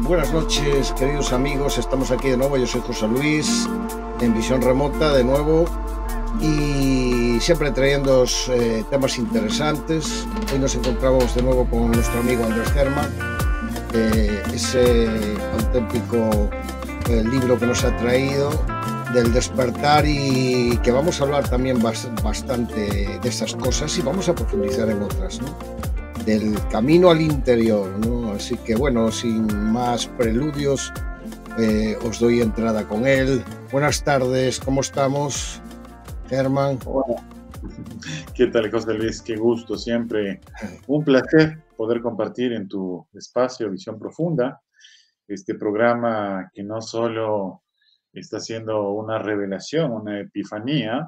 Buenas noches, queridos amigos, estamos aquí de nuevo, yo soy José Luis, en Visión Remota de nuevo, y siempre trayendo temas interesantes. Hoy nos encontramos de nuevo con nuestro amigo Andrés Germán, ese auténtico libro que nos ha traído del despertar, y que vamos a hablar también bastante de esas cosas y vamos a profundizar en otras, ¿no? Del camino al interior, ¿no? Así que bueno, sin más preludios, os doy entrada con él. Buenas tardes, ¿cómo estamos, Germán? Hola. ¿Qué tal, José Luis? Qué gusto, siempre un placer poder compartir en tu espacio Visión Profunda, este programa que no solo está haciendo una revelación, una epifanía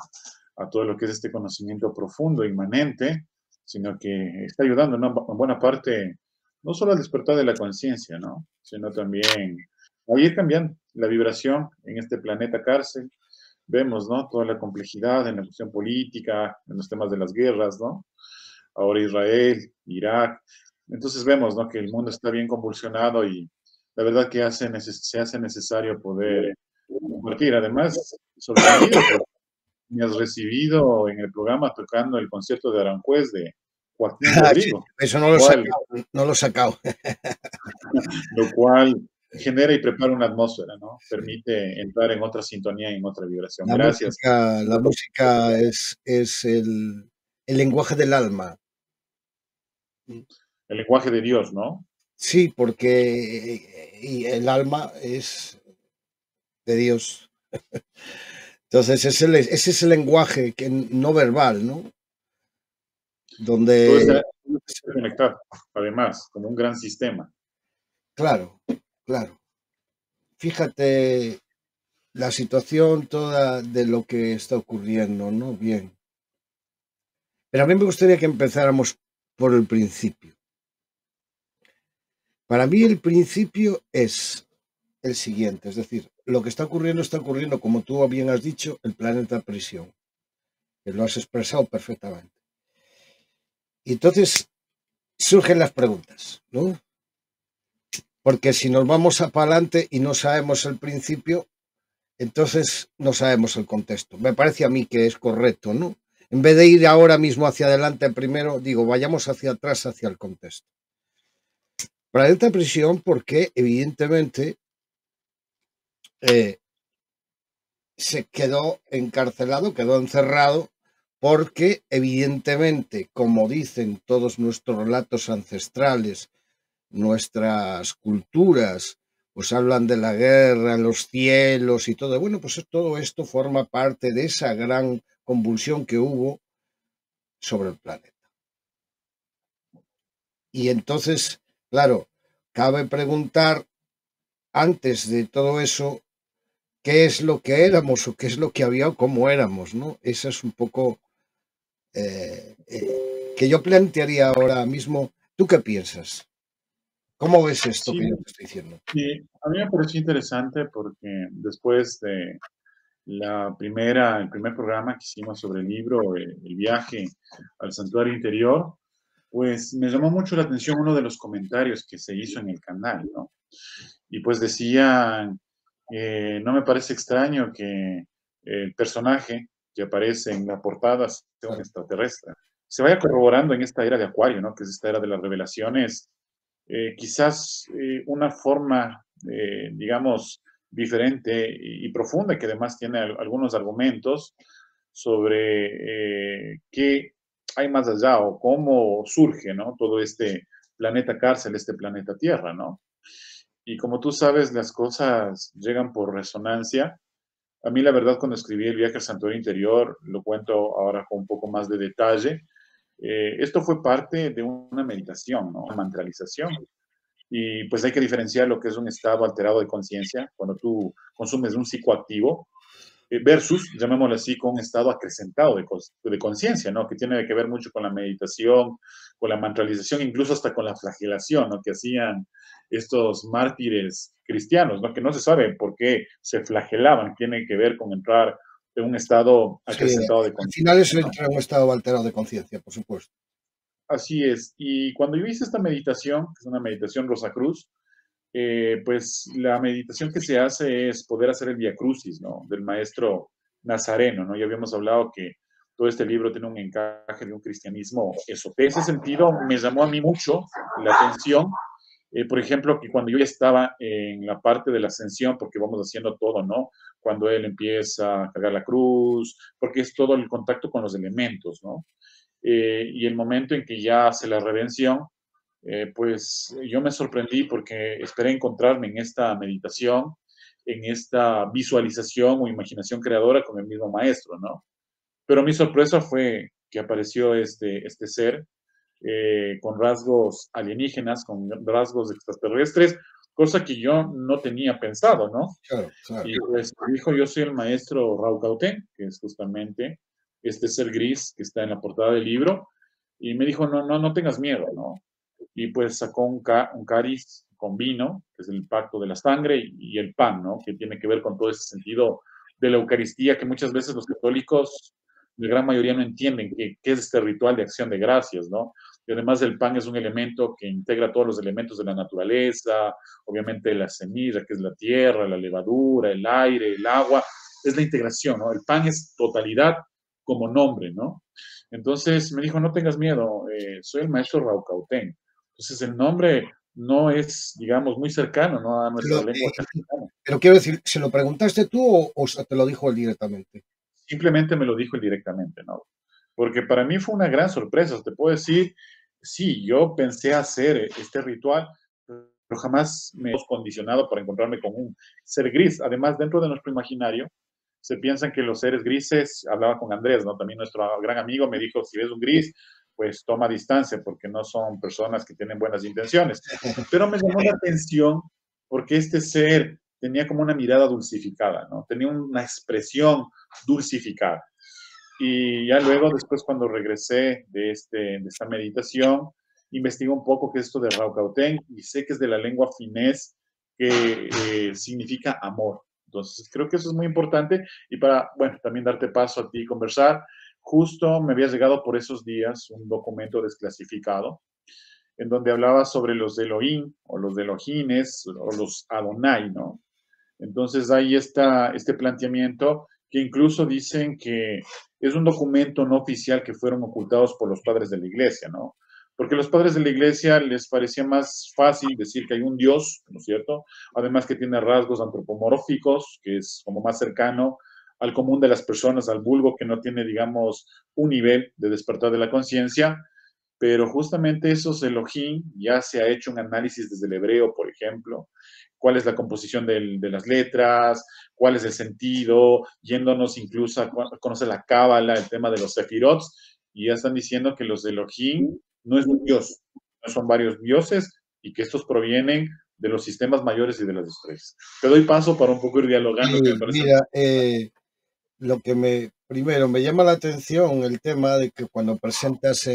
a todo lo que es este conocimiento profundo, inmanente, sino que está ayudando en buena parte, no solo al despertar de la conciencia, ¿no? Sino también a ir cambiando la vibración en este planeta cárcel. Vemos, ¿no? Toda la complejidad en la cuestión política, en los temas de las guerras, ¿no? Ahora Israel, Irak. Entonces vemos, ¿no? Que el mundo está bien convulsionado y la verdad que se hace necesario poder compartir. Además, sorprendido, me has recibido en el programa tocando el concierto de Aranjuez de Joaquín Rodrigo. Eso no lo he sacado. Lo cual genera y prepara una atmósfera, ¿no? Permite entrar en otra sintonía y en otra vibración. Gracias. La música es el lenguaje del alma. El lenguaje de Dios, ¿no? Sí, porque y el alma es de Dios. Entonces, ese es el lenguaje que no verbal, ¿no? Donde todo está conectado, además, como un gran sistema. Claro. Fíjate la situación toda de lo que está ocurriendo, ¿no? Bien. Pero a mí me gustaría que empezáramos por el principio. Para mí el principio es el siguiente, es decir, lo que está ocurriendo, como tú bien has dicho, el planeta prisión, que lo has expresado perfectamente. Y entonces surgen las preguntas, ¿no? Porque si nos vamos para adelante y no sabemos el principio, entonces no sabemos el contexto. Me parece a mí que es correcto, ¿no? En vez de ir ahora mismo hacia adelante primero, digo, vayamos hacia atrás, hacia el contexto. Planeta prisión porque evidentemente se quedó encarcelado, quedó encerrado, porque evidentemente, como dicen todos nuestros relatos ancestrales, nuestras culturas, pues hablan de la guerra, los cielos y todo. Bueno, pues todo esto forma parte de esa gran convulsión que hubo sobre el planeta. Y entonces, claro, cabe preguntar, antes de todo eso, ¿qué es lo que éramos o qué es lo que había o cómo éramos, ¿no? Esa es un poco que yo plantearía ahora mismo. ¿Tú qué piensas? ¿Cómo ves esto Sí, que yo te estoy diciendo? sí, a mí me pareció interesante porque después de el primer programa que hicimos sobre el libro, el viaje al santuario interior, pues me llamó mucho la atención uno de los comentarios que se hizo en el canal, ¿no? Y pues decían, no me parece extraño que el personaje que aparece en la portada sea un extraterrestre. Se vaya corroborando en esta era de Acuario, ¿no? Que es esta era de las revelaciones, quizás una forma, digamos, diferente y profunda, que además tiene algunos argumentos sobre qué hay más allá o cómo surge, ¿no? Todo este planeta cárcel, este planeta Tierra, ¿no? Y como tú sabes, las cosas llegan por resonancia. A mí, la verdad, cuando escribí El viaje al santuario interior, lo cuento ahora con un poco más de detalle, esto fue parte de una meditación, ¿no? Una mantralización. Y pues hay que diferenciar lo que es un estado alterado de conciencia, cuando tú consumes un psicoactivo, versus, llamémoslo así, con un estado acrecentado de conciencia, ¿no? Que tiene que ver mucho con la meditación, con la mantralización, incluso hasta con la flagelación, ¿no? Que hacían estos mártires cristianos, ¿no? Que no se sabe por qué se flagelaban, tiene que ver con entrar en un estado Sí, acrecentado de al final conciencia, eso ¿no? entra en un estado alterado de conciencia, por supuesto. Así es. Y cuando yo hice esta meditación, que es una meditación Rosacruz, pues la meditación que se hace es poder hacer el Via Crucis, ¿no? Del maestro Nazareno, ¿no? Ya habíamos hablado que todo este libro tiene un encaje de un cristianismo esotérico. En ese sentido, me llamó a mí mucho la atención, por ejemplo, que cuando yo ya estaba en la parte de la ascensión, porque vamos haciendo todo, ¿no? Cuando él empieza a cargar la cruz, porque es todo el contacto con los elementos, ¿no? Y el momento en que ya hace la redención, pues yo me sorprendí porque esperé encontrarme en esta meditación, en esta visualización o imaginación creadora con el mismo maestro, ¿no? Pero mi sorpresa fue que apareció este ser con rasgos alienígenas, con rasgos extraterrestres, cosa que yo no tenía pensado, ¿no? Claro, claro. Y pues dijo, yo soy el maestro Raucautén, que es justamente este ser gris que está en la portada del libro, y me dijo, no tengas miedo, ¿no? Y pues sacó un cáliz con vino, que es el pacto de la sangre, y el pan, ¿no? Que tiene que ver con todo ese sentido de la Eucaristía que muchas veces los católicos, la gran mayoría no entienden qué es este ritual de acción de gracias, ¿no? Y además el pan es un elemento que integra todos los elementos de la naturaleza, obviamente la semilla, que es la tierra, la levadura, el aire, el agua, es la integración, ¿no? El pan es totalidad como nombre, ¿no? Entonces me dijo, no tengas miedo, soy el maestro Raucautén. Entonces el nombre no es, digamos, muy cercano, ¿no? A nuestra Pero, lengua castellana. pero quiero decir, ¿se lo preguntaste tú o se te lo dijo él directamente? Simplemente me lo dijo él directamente, ¿no? Porque para mí fue una gran sorpresa. Te puedo decir, sí, yo pensé hacer este ritual, pero jamás me he condicionado para encontrarme con un ser gris. Además, dentro de nuestro imaginario, se piensan que los seres grises, hablaba con Andrés, ¿no? También nuestro gran amigo me dijo, si ves un gris, pues toma distancia, porque no son personas que tienen buenas intenciones. Pero me llamó la atención porque este ser tenía como una mirada dulcificada, ¿no? Tenía una expresión dulcificada. Y ya luego, después, cuando regresé de esta meditación, investigué un poco qué es esto de Raucautén y sé que es de la lengua finés que significa amor. Entonces, creo que eso es muy importante y para, bueno, también darte paso a ti y conversar. Justo me había llegado por esos días un documento desclasificado en donde hablaba sobre los Elohim o los Elohines o los Adonai, ¿no? Entonces ahí está este planteamiento que incluso dicen que es un documento no oficial que fueron ocultados por los padres de la iglesia, ¿no? Porque a los padres de la iglesia les parecía más fácil decir que hay un Dios, ¿no es cierto? Además que tiene rasgos antropomórficos, que es como más cercano al común de las personas, al vulgo que no tiene, digamos, un nivel de despertar de la conciencia, pero justamente esos Elohim ya se ha hecho un análisis desde el hebreo, por ejemplo, cuál es la composición de las letras, cuál es el sentido, yéndonos incluso a conocer la cábala, el tema de los sefirot, y ya están diciendo que los Elohim no es un dios, no son varios dioses y que estos provienen de los sistemas mayores y de las estrellas. Te doy paso para un poco ir dialogando, que me parece muy Mira, lo que primero me llama la atención el tema de que cuando presentas,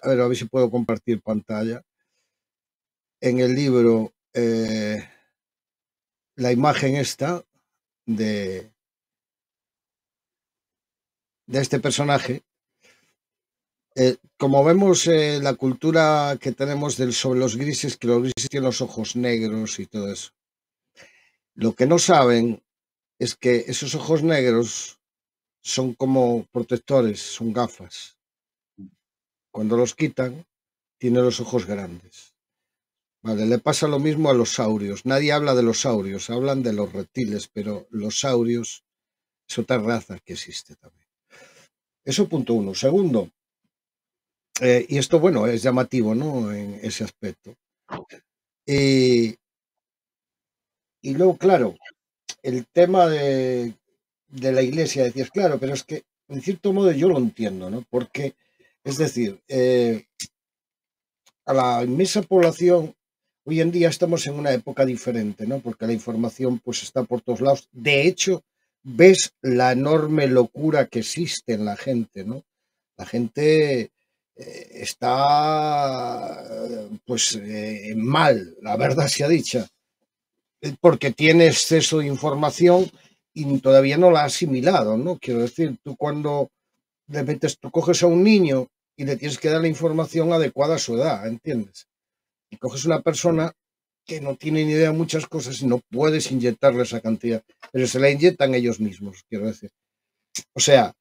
a ver si puedo compartir pantalla, en el libro, la imagen esta de, de este personaje. Como vemos, la cultura que tenemos sobre los grises, que los grises tienen los ojos negros y todo eso. Lo que no saben es que esos ojos negros son como protectores, son gafas. Cuando los quitan, tiene los ojos grandes. Vale, le pasa lo mismo a los saurios. Nadie habla de los saurios, hablan de los reptiles, pero los saurios es otra raza que existe también. Eso punto uno. Segundo, y esto, bueno, es llamativo, ¿no? En ese aspecto. Y luego, claro, el tema de la iglesia, decías, claro, pero es que en cierto modo yo lo entiendo, ¿no? Porque, es decir, a la inmensa población, hoy en día estamos en una época diferente, ¿no? Porque la información pues está por todos lados. De hecho, ves la enorme locura que existe en la gente, ¿no? La gente está pues mal, la verdad sea dicha, porque tiene exceso de información y todavía no la ha asimilado, ¿no? Quiero decir, tú cuando de repente tú coges a un niño y le tienes que dar la información adecuada a su edad, ¿entiendes? Y coges una persona que no tiene ni idea de muchas cosas y no puedes inyectarle esa cantidad, pero se la inyectan ellos mismos, quiero decir. O sea,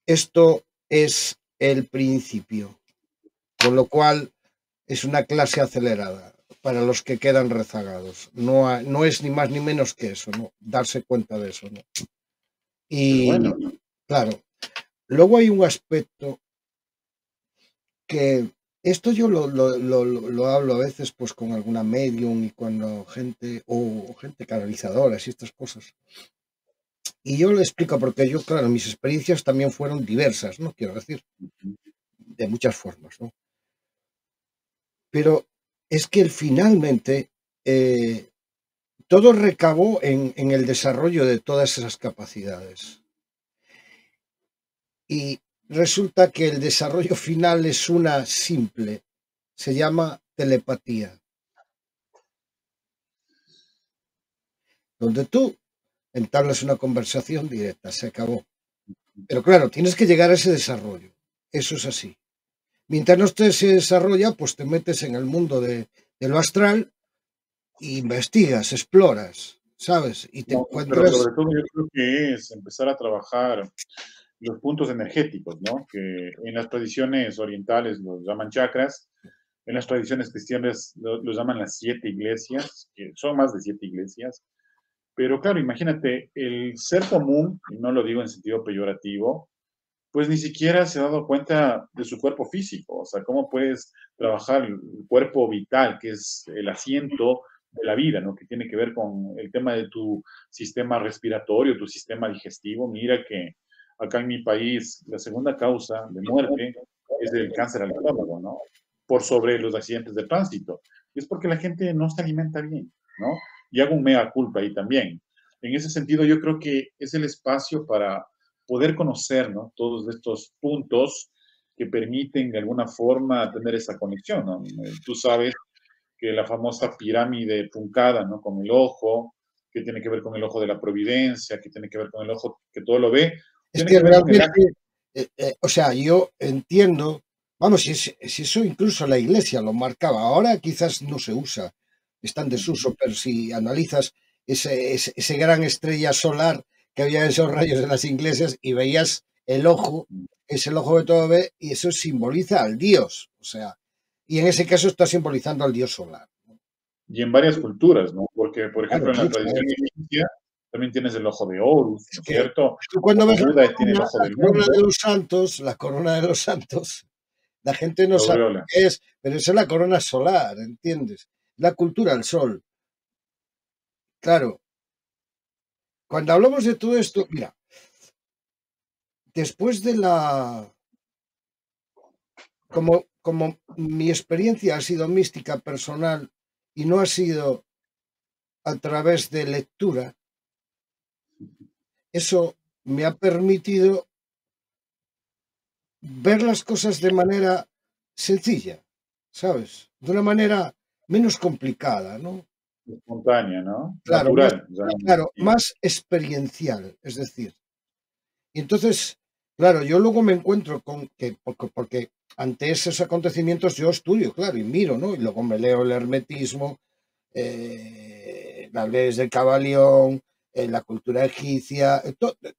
esto es el principio, con lo cual es una clase acelerada para los que quedan rezagados. No, no es ni más ni menos que eso, ¿no? Darse cuenta de eso, ¿no? Pero Y bueno, claro, luego hay un aspecto que esto yo lo hablo a veces pues con alguna medium y cuando gente, o gente canalizadora y estas cosas. Y yo le explico porque yo, claro, mis experiencias también fueron diversas, ¿no? Quiero decir, de muchas formas, ¿no? Pero es que finalmente todo recabó en el desarrollo de todas esas capacidades. Y resulta que el desarrollo final es una simple, se llama telepatía, donde tú entablas una conversación directa, se acabó. Pero claro, tienes que llegar a ese desarrollo, eso es así. Mientras no se desarrolla, pues te metes en el mundo de lo astral e investigas, exploras, ¿sabes? Y te no, pero encuentras, sobre todo yo creo que es empezar a trabajar los puntos energéticos, ¿no? Que en las tradiciones orientales los llaman chakras, en las tradiciones cristianas los llaman las 7 iglesias, que son más de 7 iglesias. Pero claro, imagínate, el ser común, y no lo digo en sentido peyorativo, pues ni siquiera se ha dado cuenta de su cuerpo físico. O sea, cómo puedes trabajar el cuerpo vital, que es el asiento de la vida, ¿no? Que tiene que ver con el tema de tu sistema respiratorio, tu sistema digestivo. Mira que acá en mi país la segunda causa de muerte es el cáncer al estómago, ¿no? Por sobre los accidentes de tránsito. Y es porque la gente no se alimenta bien, ¿no? Y hago un mea culpa ahí también. En ese sentido, yo creo que es el espacio para poder conocer, ¿no? Todos estos puntos que permiten de alguna forma tener esa conexión, ¿no? Tú sabes que la famosa pirámide truncada, ¿no? Con el ojo, que tiene que ver con el ojo de la providencia, que tiene que ver con el ojo que todo lo ve, es tiene que que ver con el acto. realmente, o sea, yo entiendo, vamos, si eso incluso la iglesia lo marcaba, ahora quizás no se usa, está en desuso, pero si analizas ese gran estrella solar que había en esos rayos de las iglesias y veías el ojo, es el ojo que todo ve, y eso simboliza al dios, o sea, y en ese caso está simbolizando al dios solar. Y en varias culturas, ¿no? Porque, por Claro, ejemplo, en la tradición egipcia también tienes el ojo de Horus, es ¿no es que cierto? tú cuando ves Buda tiene el ojo la del corona de mundo, los santos, la corona de los santos, la gente no la sabe aureola. qué es, pero esa es la corona solar, ¿entiendes? La cultura del sol. Claro, cuando hablamos de todo esto, mira, después de como mi experiencia ha sido mística personal y no ha sido a través de lectura, eso me ha permitido ver las cosas de manera sencilla, ¿sabes? De una manera menos complicada, ¿no? Espontánea, ¿no? Claro, más, Natural, llamamos claro, aquí. más experiencial, es decir. Y entonces, claro, yo luego me encuentro con que, porque ante esos acontecimientos yo estudio, claro, y miro, ¿no? Y luego me leo el hermetismo, las leyes del Cabalión, la cultura egipcia,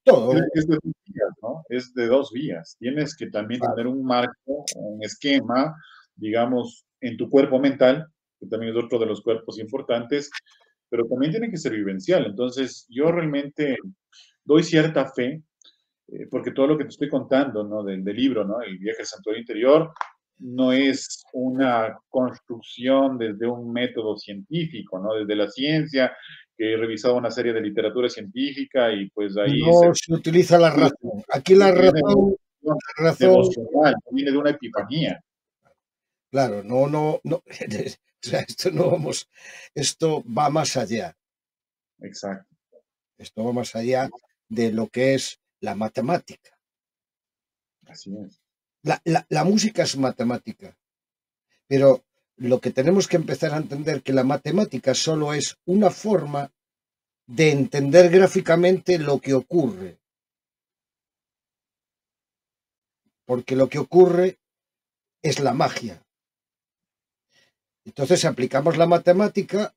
todo. Es de 2 vías, ¿no? Es de 2 vías. Tienes que también Claro, tener un marco, un esquema, digamos, en tu cuerpo mental, que también es otro de los cuerpos importantes, pero también tiene que ser vivencial. Entonces, yo realmente doy cierta fe, porque todo lo que te estoy contando, ¿no? Del libro, ¿no? El viaje al santuario interior, no es una construcción desde un método científico, ¿no? Desde la ciencia, que he revisado una serie de literatura científica y pues ahí se... No se utiliza la razón. Aquí Viene de una cuestión la razón, devocional, viene de una epifanía. claro, no, no, no, o sea, esto no vamos, esto va más allá, Exacto, esto va más allá de lo que es la matemática. así es. La música es matemática, pero lo que tenemos que empezar a entender que la matemática solo es una forma de entender gráficamente lo que ocurre, porque lo que ocurre es la magia. Entonces aplicamos la matemática,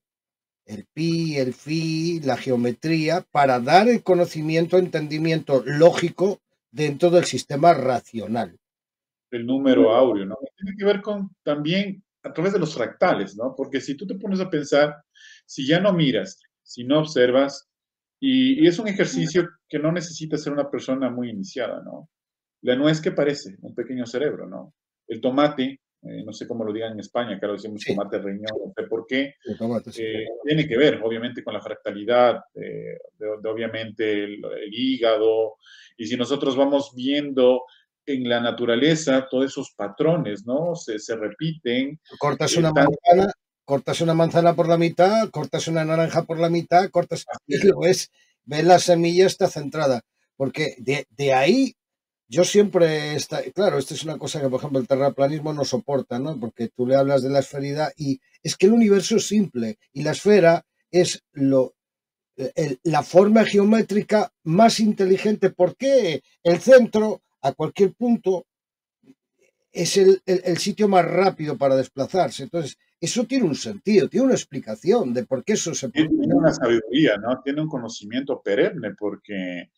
el pi, el phi, la geometría, para dar el conocimiento, entendimiento lógico dentro del sistema racional. El número áureo, ¿no? Tiene que ver con también a través de los fractales, ¿no? Porque si tú te pones a pensar, si ya no miras, si no observas, y es un ejercicio que no necesita ser una persona muy iniciada, ¿no? La nuez que parece un pequeño cerebro, ¿no? El tomate, no sé cómo lo digan en España, acá lo decimos Sí, tomate riñón, no sé por qué, sí. tiene que ver, obviamente, con la fractalidad, obviamente, el hígado, y si nosotros vamos viendo en la naturaleza todos esos patrones, ¿no? Se repiten, Cortas tanto cortas una manzana por la mitad, cortas una naranja por la mitad, cortas así y lo ves la semilla está centrada, porque de ahí yo siempre está, claro, esto es una cosa que por ejemplo el terraplanismo no soporta, ¿no? Porque tú le hablas de la esferidad y es que el universo es simple y la esfera es la forma geométrica más inteligente. ¿Por qué el centro a cualquier punto es el sitio más rápido para desplazarse? Entonces, eso tiene un sentido, tiene una explicación de por qué eso se produce. tiene una sabiduría, ¿no? Tiene un conocimiento perenne, porque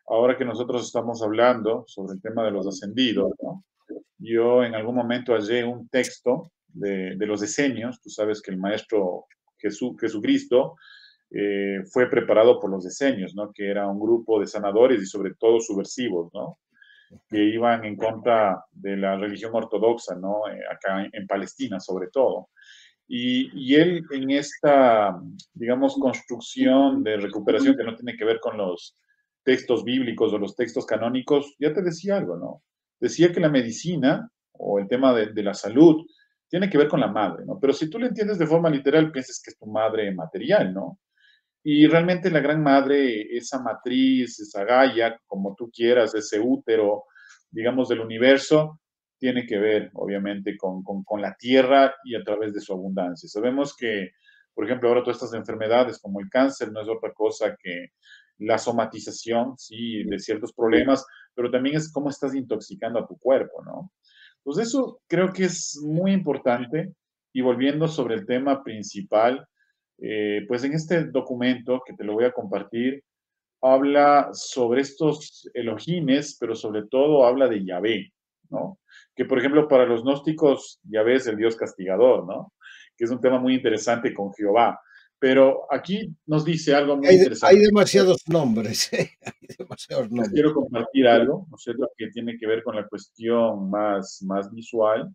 ahora que nosotros estamos hablando sobre el tema de los ascendidos, ¿no? Yo en algún momento hallé un texto de los decenios. Tú sabes que el maestro Jesucristo fue preparado por los decenios, ¿no? Que era un grupo de sanadores y sobre todo subversivos, ¿no? Que iban en contra de la religión ortodoxa, ¿no? Acá en Palestina, sobre todo. Y él en esta, digamos, construcción de recuperación que no tiene que ver con los textos bíblicos o los textos canónicos, ya te decía algo, ¿no? Decía que la medicina o el tema de la salud tiene que ver con la madre, ¿no? Pero si tú lo entiendes de forma literal, piensas que es tu madre material, ¿no? Y realmente la gran madre, esa matriz, esa Gaia, como tú quieras, ese útero, digamos, del universo, tiene que ver, obviamente, con la tierra y a través de su abundancia. Sabemos que, por ejemplo, ahora todas estas enfermedades como el cáncer no es otra cosa que la somatización, sí, de ciertos problemas, pero también es cómo estás intoxicando a tu cuerpo, ¿no? Pues eso creo que es muy importante. Y volviendo sobre el tema principal, pues en este documento que te lo voy a compartir, habla sobre estos Elohines, pero sobre todo habla de Yahvé, ¿no? Que por ejemplo para los gnósticos Yahvé es el Dios castigador, ¿no? Que es un tema muy interesante con Jehová. Pero aquí nos dice algo muy Hay interesante. demasiados nombres, ¿eh? Hay demasiados Les nombres. quiero compartir algo, ¿no es cierto?, que tiene que ver con la cuestión más visual.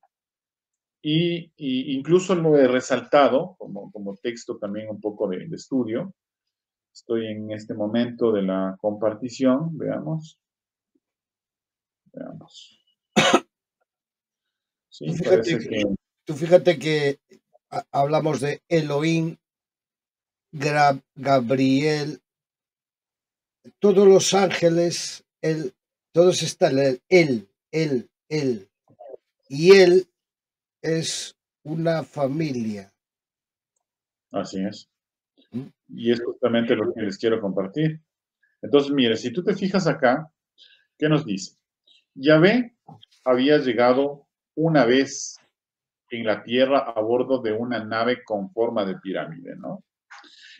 Y incluso lo he resaltado como texto también un poco de estudio. Estoy en este momento de la compartición, veamos, veamos. Tú Sí, fíjate parece que, que tú fíjate que hablamos de Elohim, Gabriel, todos los ángeles, todos están él. Y él es una familia. así es. ¿Mm? Y es justamente lo que les quiero compartir. Entonces, mire, si tú te fijas acá, ¿qué nos dice? Yahvé había llegado una vez en la tierra a bordo de una nave con forma de pirámide, ¿no?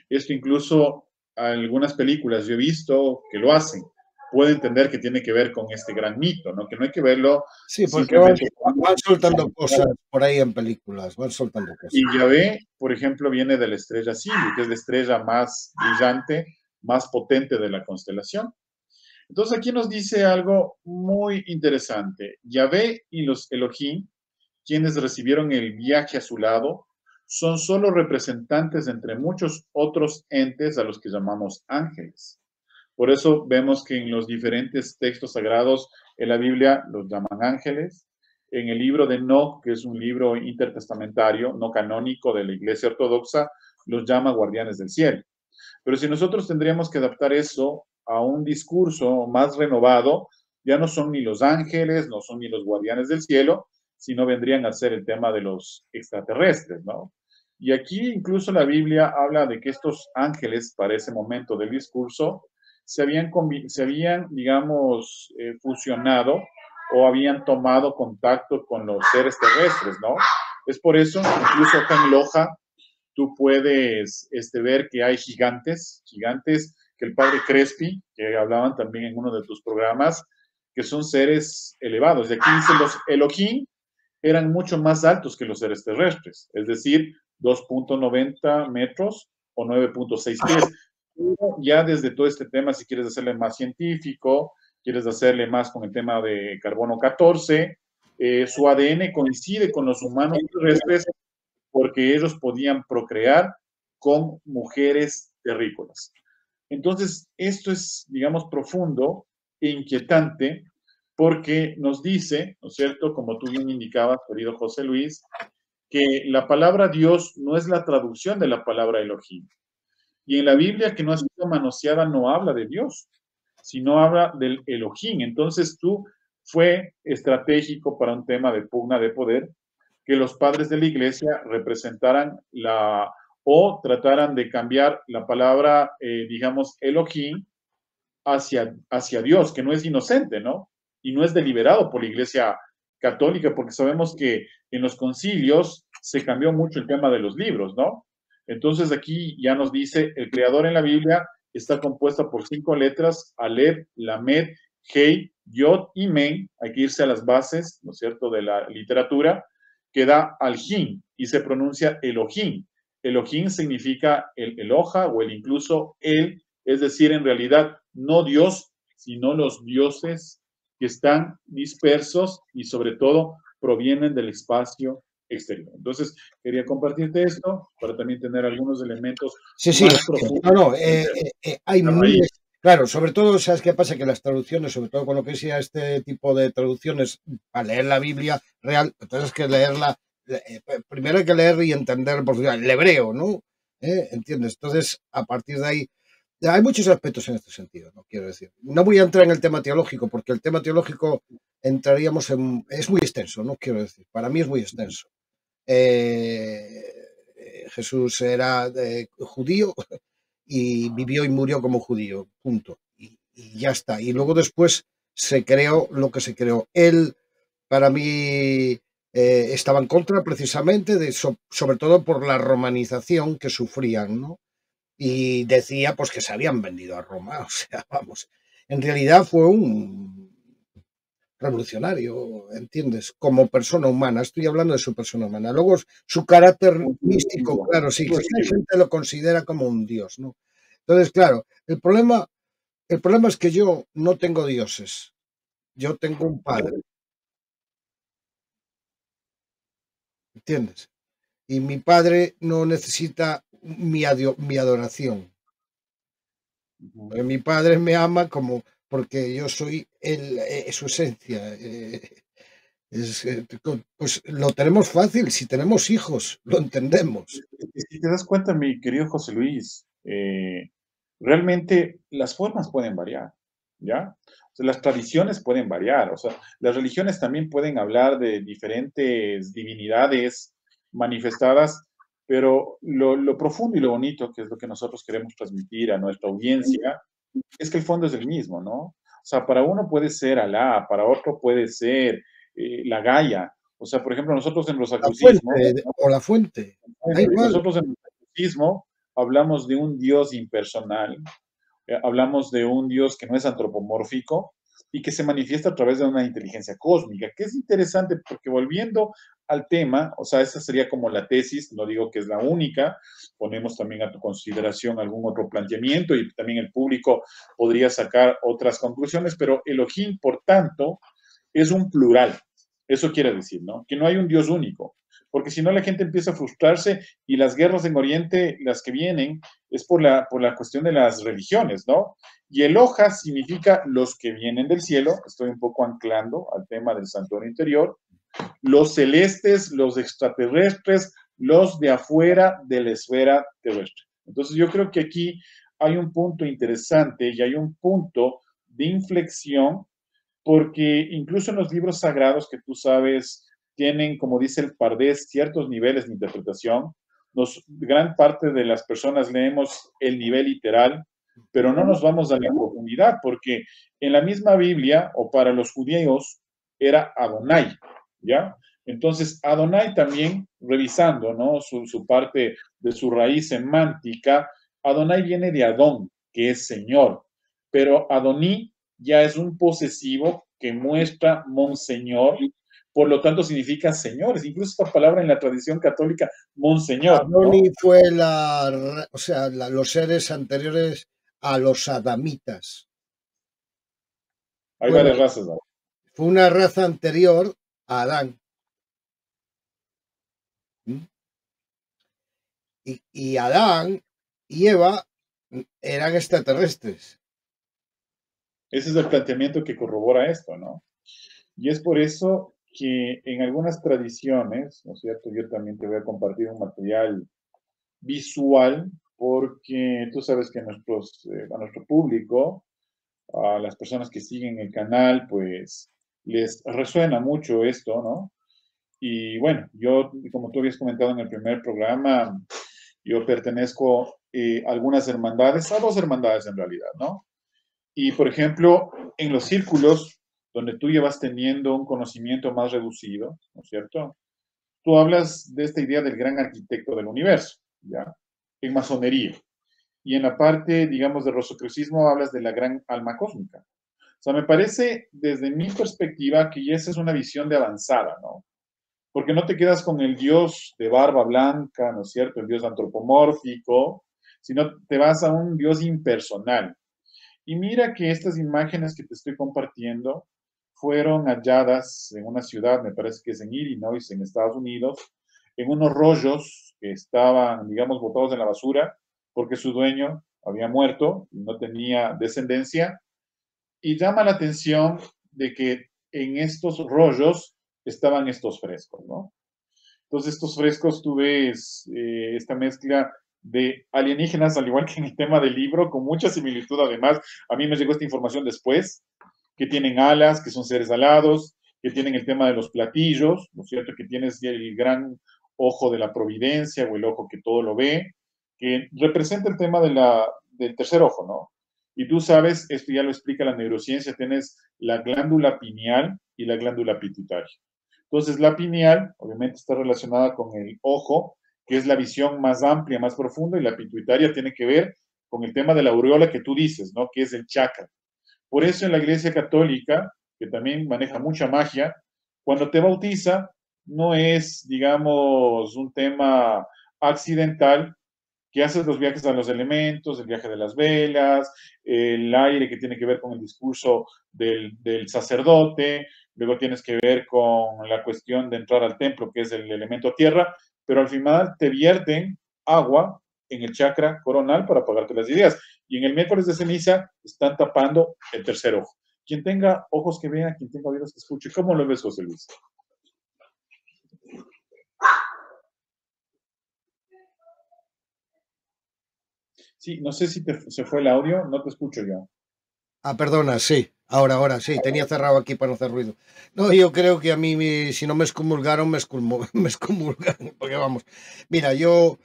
Esto incluso algunas películas yo he visto que lo hacen. puede entender que tiene que ver con este gran mito, ¿no? Que no hay que verlo Sí, porque simplemente como van soltando cosas por ahí en películas, van soltando y cosas. Yahvé, por ejemplo, viene de la estrella Sirius, que es la estrella más brillante, más potente de la constelación. Entonces aquí nos dice algo muy interesante. Yahvé y los Elohim, quienes recibieron el viaje a su lado, son solo representantes entre muchos otros entes a los que llamamos ángeles. Por eso vemos que en los diferentes textos sagrados en la Biblia los llaman ángeles. En el libro de Enoch, que es un libro intertestamentario, no canónico de la Iglesia Ortodoxa, los llama guardianes del cielo. Pero si nosotros tendríamos que adaptar eso a un discurso más renovado, ya no son ni los ángeles, no son ni los guardianes del cielo, sino vendrían a ser el tema de los extraterrestres, ¿no? Y aquí incluso la Biblia habla de que estos ángeles, para ese momento del discurso, se habían digamos, fusionado o habían tomado contacto con los seres terrestres, ¿no? Es por eso, incluso acá en Loja, tú puedes ver que hay gigantes que el padre Crespi, que hablaban también en uno de tus programas, que son seres elevados. Y aquí dicen los Elohim eran mucho más altos que los seres terrestres, es decir, 2.90 metros o 9.6 pies. Ya desde todo este tema, si quieres hacerle más científico, quieres hacerle más con el tema de carbono 14, su ADN coincide con los humanos terrestres porque ellos podían procrear con mujeres terrícolas. Entonces, esto es, digamos, profundo e inquietante porque nos dice, ¿no es cierto?, como tú bien indicabas, querido José Luis, que la palabra Dios no es la traducción de la palabra Elohim. Y en la Biblia que no ha sido manoseada no habla de Dios, sino habla del Elohim. Entonces tú fue estratégico para un tema de pugna de poder que los padres de la iglesia representaran o trataran de cambiar la palabra, digamos, Elohim hacia Dios, que no es inocente, ¿no? Y no es deliberado por la iglesia católica, porque sabemos que en los concilios se cambió mucho el tema de los libros, ¿no? Entonces aquí ya nos dice, el creador en la Biblia está compuesta por 5 letras, Aleph, Lamed, Hei, Yod y Men, hay que irse a las bases, ¿no es cierto?, de la literatura, que da Al-Jin y se pronuncia Elohim. Elohim significa el Eloja o el incluso el, es decir, en realidad no Dios, sino los dioses que están dispersos y sobre todo provienen del espacio exterior. Entonces, quería compartirte esto para también tener algunos elementos Sí, sí, más profundos. no, no, hay miles, claro, sobre todo, ¿sabes qué pasa? Que las traducciones, sobre todo con lo que sea este tipo de traducciones, para leer la Biblia real, entonces hay que leerla, primero hay que leer y entender por el hebreo, ¿no? ¿Entiendes? Entonces, a partir de ahí, hay muchos aspectos en este sentido, ¿no? Quiero decir. No voy a entrar en el tema teológico, porque el tema teológico entraríamos en, es muy extenso, ¿no? Quiero decir, para mí es muy extenso. Jesús era judío y vivió y murió como judío, punto. Y ya está. Y luego después se creó lo que se creó. Él, para mí, estaba en contra precisamente, sobre todo por la romanización que sufrían, ¿no? Y decía pues que se habían vendido a Roma, o sea, vamos. En realidad fue un revolucionario, ¿entiendes? Como persona humana, estoy hablando de su persona humana. Luego su carácter místico, claro, sí, la gente lo considera como un dios, ¿no? Entonces, claro, el problema es que yo no tengo dioses, yo tengo un padre, ¿entiendes? Y mi padre no necesita mi adoración. Mi padre me ama como porque yo soy su esencia. Pues lo tenemos fácil, si tenemos hijos, lo entendemos. Si te das cuenta, mi querido José Luis, realmente las formas pueden variar, ¿ya? O sea, las tradiciones pueden variar, o sea, las religiones también pueden hablar de diferentes divinidades manifestadas, pero lo profundo y lo bonito, que es lo que nosotros queremos transmitir a nuestra audiencia, es que el fondo es el mismo, ¿no? O sea, para uno puede ser Alá, para otro puede ser la Gaia. O sea, por ejemplo, nosotros en La rosacrucismo, fuente, o la fuente, da igual. nosotros en el rosacrucismo hablamos de un Dios impersonal, hablamos de un Dios que no es antropomórfico y que se manifiesta a través de una inteligencia cósmica, que es interesante porque volviendo al tema, o sea, esa sería como la tesis, no digo que es la única, ponemos también a tu consideración algún otro planteamiento y también el público podría sacar otras conclusiones, pero Elohim, por tanto, es un plural. Eso quiere decir, ¿no? Que no hay un Dios único, porque si no la gente empieza a frustrarse y las guerras en Oriente, las que vienen, es por la cuestión de las religiones, ¿no? Y Eloja significa los que vienen del cielo, estoy un poco anclando al tema del santuario interior, los celestes, los extraterrestres, los de afuera de la esfera terrestre. Entonces yo creo que aquí hay un punto interesante y hay un punto de inflexión porque incluso en los libros sagrados que tú sabes tienen, como dice el Pardés, ciertos niveles de interpretación. Gran parte de las personas leemos el nivel literal, pero no nos vamos a la profundidad, porque en la misma Biblia, o para los judíos, era Adonai, ¿ya? Entonces, Adonai también, revisando, ¿no? Su parte de su raíz semántica, Adonai viene de Adón, que es Señor, pero Adoní ya es un posesivo que muestra monseñor, por lo tanto significa señores. Incluso esta palabra en la tradición católica, monseñor, ¿no? Adoni fue o sea, los seres anteriores a los adamitas. Hay varias razas, ¿no? Fue una raza anterior a Adán. Y Adán y Eva eran extraterrestres. Ese es el planteamiento que corrobora esto, ¿no? Y es por eso que en algunas tradiciones, ¿no es cierto? Yo también te voy a compartir un material visual, porque tú sabes que a nuestro público, a las personas que siguen el canal, pues les resuena mucho esto, ¿no? Y bueno, yo, como tú habías comentado en el primer programa, yo pertenezco a algunas hermandades, a dos hermandades en realidad, ¿no? Y, por ejemplo, en los círculos donde tú llevas teniendo un conocimiento más reducido, ¿no es cierto? Tú hablas de esta idea del gran arquitecto del universo, ¿ya? En masonería. Y en la parte, digamos, de rosacrucismo hablas de la gran alma cósmica. O sea, me parece, desde mi perspectiva, que esa es una visión de avanzada, ¿no? Porque no te quedas con el Dios de barba blanca, ¿no es cierto? El Dios antropomórfico, sino te vas a un Dios impersonal. Y mira que estas imágenes que te estoy compartiendo fueron halladas en una ciudad, me parece que es en Illinois, en Estados Unidos, en unos rollos que estaban, digamos, botados en la basura, porque su dueño había muerto y no tenía descendencia. Y llama la atención de que en estos rollos estaban estos frescos, ¿no? Entonces, estos frescos tú ves esta mezcla de alienígenas, al igual que en el tema del libro, con mucha similitud además. A mí me llegó esta información después, que tienen alas, que son seres alados, que tienen el tema de los platillos, ¿no es cierto? Que tienes el gran ojo de la providencia o el ojo que todo lo ve, que representa el tema del tercer ojo, ¿no? Y tú sabes, esto ya lo explica la neurociencia, tienes la glándula pineal y la glándula pituitaria. Entonces, la pineal, obviamente, está relacionada con el ojo, que es la visión más amplia, más profunda, y la pituitaria tiene que ver con el tema de la aureola que tú dices, ¿no? Que es el chakra. Por eso en la Iglesia Católica, que también maneja mucha magia, cuando te bautiza, no es, digamos, un tema accidental, que haces los viajes a los elementos, el viaje de las velas, el aire que tiene que ver con el discurso del sacerdote, luego tienes que ver con la cuestión de entrar al templo, que es el elemento tierra, pero al final te vierten agua en el chakra coronal para apagarte las ideas. Y en el miércoles de ceniza están tapando el tercer ojo. Quien tenga ojos que vea, quien tenga oídos que escuche. ¿Cómo lo ves, José Luis? Sí, no sé si se fue el audio, no te escucho yo. Perdona, sí. Ahora, sí. Tenía cerrado aquí para no hacer ruido. No, yo creo que a mí, si no me excomulgaron, me excomulgan. Porque vamos, mira, yo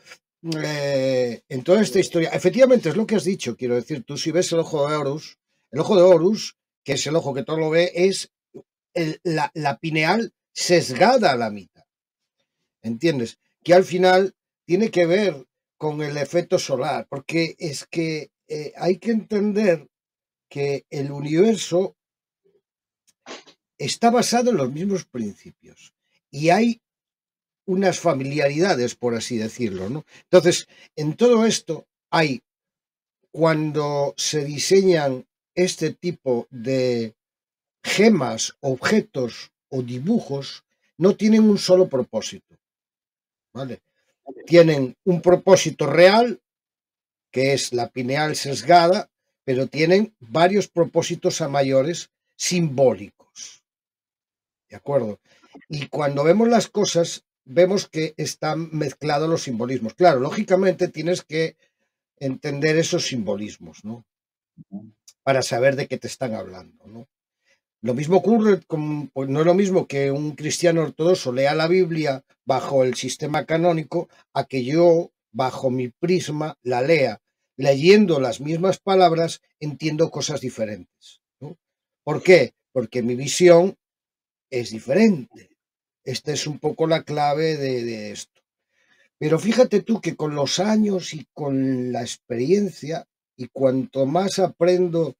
en toda esta historia, efectivamente es lo que has dicho, quiero decir, tú si ves el ojo de Horus, que es el ojo que todo lo ve, es la pineal sesgada a la mitad. ¿Entiendes? Que al final tiene que ver con el efecto solar, porque es que hay que entender que el universo está basado en los mismos principios y hay unas familiaridades, por así decirlo, ¿no? Entonces, en todo esto hay, cuando se diseñan este tipo de gemas, objetos o dibujos, no tienen un solo propósito, ¿vale? Tienen un propósito real, que es la pineal sesgada, pero tienen varios propósitos a mayores simbólicos, ¿de acuerdo? Y cuando vemos las cosas, vemos que están mezclados los simbolismos. Claro, lógicamente tienes que entender esos simbolismos, ¿no? Para saber de qué te están hablando, ¿no? Lo mismo ocurre, pues no es lo mismo que un cristiano ortodoxo lea la Biblia bajo el sistema canónico a que yo, bajo mi prisma, la lea. Leyendo las mismas palabras, entiendo cosas diferentes, ¿no? ¿Por qué? Porque mi visión es diferente. Esta es un poco la clave de esto. Pero fíjate tú que con los años y con la experiencia, y cuanto más aprendo